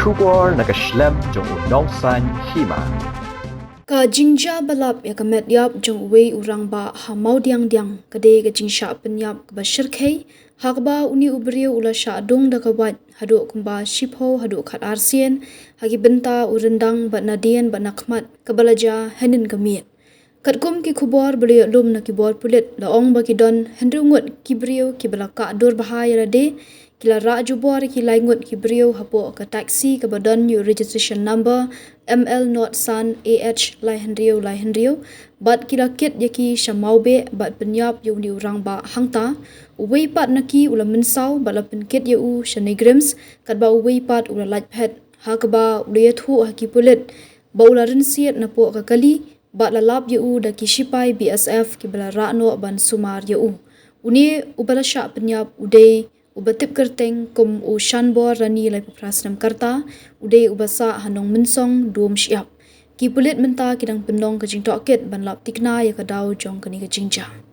Rahbor nakaslem jong unong san Hima. Ka jingja balap ya kamet yap jong Uwei urang ba ha mau diang diang kade ka jingsha penyap ka bashir khay hakba uni ubriyo ula sha dong da kawat hado kumba shipho hado khat arsien hagi benta urendang ba nadien ba nakmat kabalaja henin kamiet katkum ki khubor beliyo lum na kibor pulit la ong ba ki don hendru ngut kibriyo ki balaka dor bahaya rade kila ra jubor ki lai ngut kibriyo hapo ka taxi ka badon yu registration number ML not san AH lai hendrio bat kila kit yaki shamaube bat penyap yu ni urang ba hangta Uwei pat naki ula Mynsaw bala penkit yu shanigrams kat ba Uwei pat ula laj pet hakba ula yathu haki pulit ba ula rinsiat na po ka kali bat lalap yu da ki shipai BSF ki bala rano ban sumar yu uni ubala sha penyap udai ubatip kerteng kum u Shanbor rani lai prasnam karta udai ubasa hanong Mynsaw duom siap ki pulit menta kidang pendong ka jing Tohkit ban lap tikna ya ka daw jong kani ka jingja.